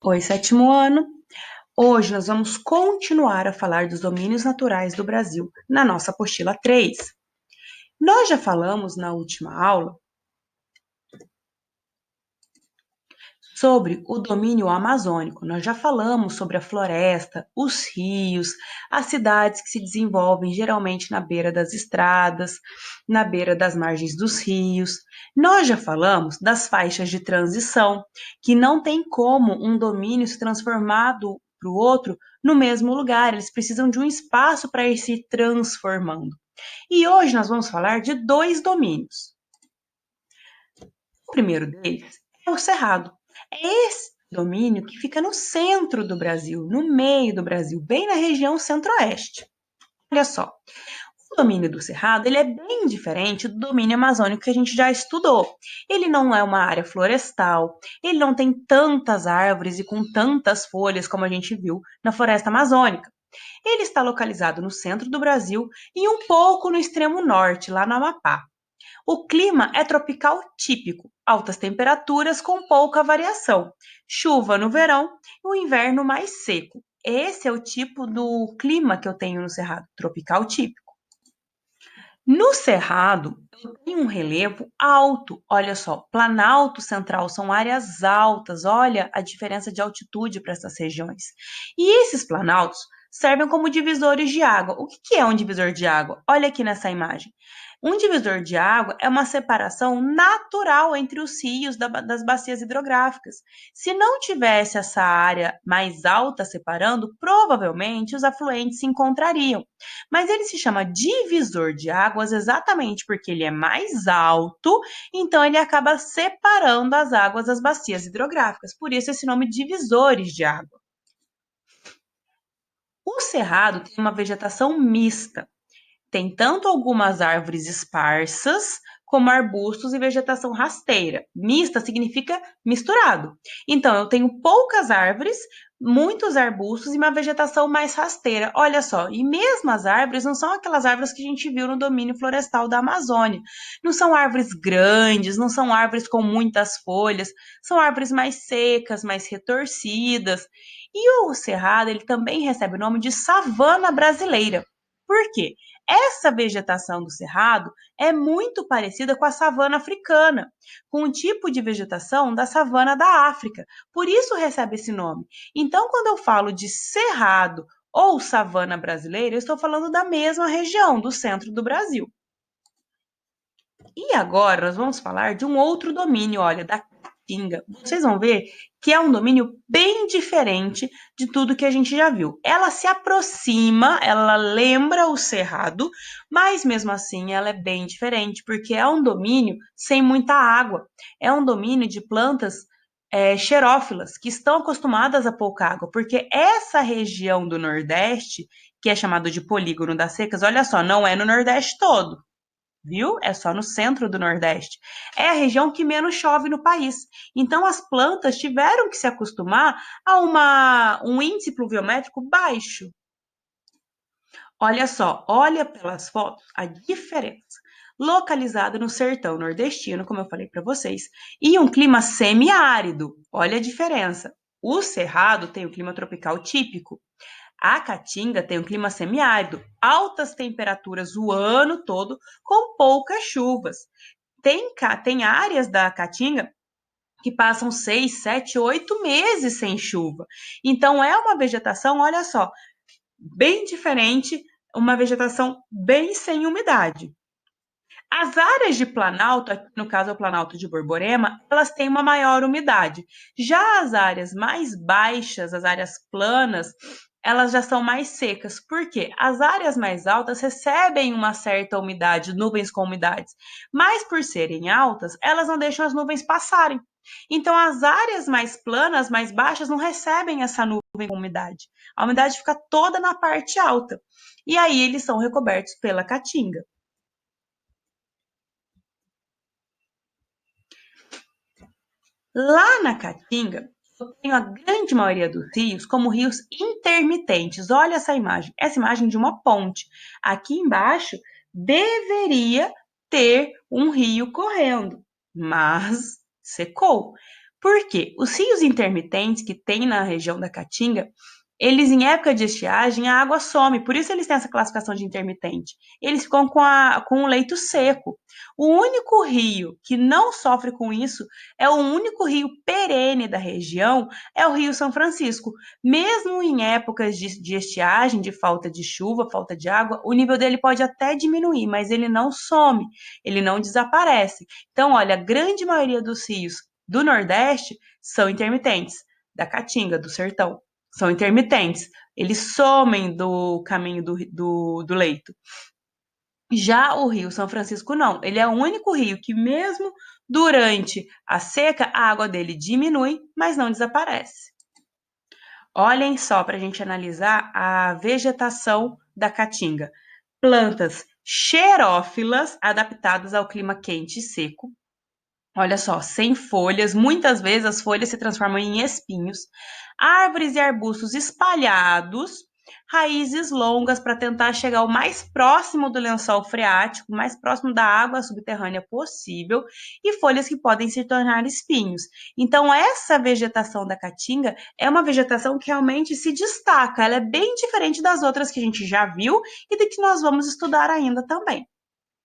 Oi, sétimo ano. Hoje nós vamos continuar a falar dos domínios naturais do Brasil, na nossa apostila 3. Nós já falamos na última aula sobre o domínio amazônico. Nós já falamos sobre a floresta, os rios, as cidades que se desenvolvem geralmente na beira das estradas, na beira das margens dos rios. Nós já falamos das faixas de transição, que não tem como um domínio se transformado para o outro no mesmo lugar, eles precisam de um espaço para ir se transformando. E hoje nós vamos falar de dois domínios. O primeiro deles é o Cerrado. É esse domínio que fica no centro do Brasil, no meio do Brasil, bem na região centro-oeste. Olha só, o domínio do Cerrado ele é bem diferente do domínio amazônico que a gente já estudou. Ele não é uma área florestal, ele não tem tantas árvores e com tantas folhas como a gente viu na floresta amazônica. Ele está localizado no centro do Brasil e um pouco no extremo norte, lá no Amapá. O clima é tropical típico, altas temperaturas com pouca variação, chuva no verão e o inverno mais seco. Esse é o tipo do clima que eu tenho no Cerrado, tropical típico. No Cerrado, eu tenho um relevo alto. Olha só, Planalto Central são áreas altas. Olha a diferença de altitude para essas regiões. E esses planaltos servem como divisores de água. O que é um divisor de água? Olha aqui nessa imagem. Um divisor de água é uma separação natural entre os rios das bacias hidrográficas. Se não tivesse essa área mais alta separando, provavelmente os afluentes se encontrariam. Mas ele se chama divisor de águas exatamente porque ele é mais alto, então ele acaba separando as águas das bacias hidrográficas. Por isso esse nome divisores de água. O cerrado tem uma vegetação mista. Tem tanto algumas árvores esparsas, como arbustos e vegetação rasteira. Mista significa misturado. Então, eu tenho poucas árvores, muitos arbustos e uma vegetação mais rasteira. Olha só, e mesmo as árvores não são aquelas árvores que a gente viu no domínio florestal da Amazônia. Não são árvores grandes, não são árvores com muitas folhas, são árvores mais secas, mais retorcidas. E o cerrado, ele também recebe o nome de savana brasileira. Por quê? Essa vegetação do cerrado é muito parecida com a savana africana, com um tipo de vegetação da savana da África. Por isso recebe esse nome. Então, quando eu falo de cerrado ou savana brasileira, eu estou falando da mesma região, do centro do Brasil. E agora nós vamos falar de um outro domínio, olha, da Caatinga. Vocês vão ver que é um domínio bem diferente de tudo que a gente já viu. Ela se aproxima, ela lembra o cerrado, mas mesmo assim ela é bem diferente, porque é um domínio sem muita água. É um domínio de plantas xerófilas, que estão acostumadas a pouca água, porque essa região do Nordeste, que é chamado de polígono das secas, olha só, não é no Nordeste todo, viu? É só no centro do Nordeste. É a região que menos chove no país. Então, as plantas tiveram que se acostumar a um índice pluviométrico baixo. Olha só, olha pelas fotos a diferença. Localizado no sertão nordestino, como eu falei para vocês, e um clima semiárido. Olha a diferença. O Cerrado tem o clima tropical típico. A Caatinga tem um clima semiárido, altas temperaturas o ano todo, com poucas chuvas. Tem áreas da Caatinga que passam 6, 7, 8 meses sem chuva. Então, é uma vegetação, olha só, bem diferente, uma vegetação bem sem umidade. As áreas de planalto, aqui no caso é o planalto de Borborema, elas têm uma maior umidade. Já as áreas mais baixas, as áreas planas, elas já são mais secas. Por quê? As áreas mais altas recebem uma certa umidade, nuvens com umidades, mas por serem altas, elas não deixam as nuvens passarem. Então, as áreas mais planas, mais baixas, não recebem essa nuvem com umidade. A umidade fica toda na parte alta. E aí eles são recobertos pela caatinga. Lá na Caatinga, eu tenho a grande maioria dos rios como rios intermitentes. Olha essa imagem de uma ponte. Aqui embaixo deveria ter um rio correndo, mas secou. Por quê? Os rios intermitentes que tem na região da Caatinga, eles em época de estiagem a água some, por isso eles têm essa classificação de intermitente. Eles ficam com o leito seco. O único rio que não sofre com isso é o único rio perene da região, é o Rio São Francisco. Mesmo em épocas de estiagem, de falta de chuva, falta de água, o nível dele pode até diminuir, mas ele não some, ele não desaparece. Então, olha, a grande maioria dos rios do Nordeste são intermitentes, da Caatinga, do Sertão, são intermitentes. Eles somem do caminho do leito. Já o Rio São Francisco não, ele é o único rio que mesmo durante a seca, a água dele diminui, mas não desaparece. Olhem só para a gente analisar a vegetação da Caatinga. Plantas xerófilas adaptadas ao clima quente e seco. Olha só, sem folhas, muitas vezes as folhas se transformam em espinhos, árvores e arbustos espalhados, raízes longas para tentar chegar o mais próximo do lençol freático, mais próximo da água subterrânea possível, e folhas que podem se tornar espinhos. Então, essa vegetação da caatinga é uma vegetação que realmente se destaca, ela é bem diferente das outras que a gente já viu e de que nós vamos estudar ainda também.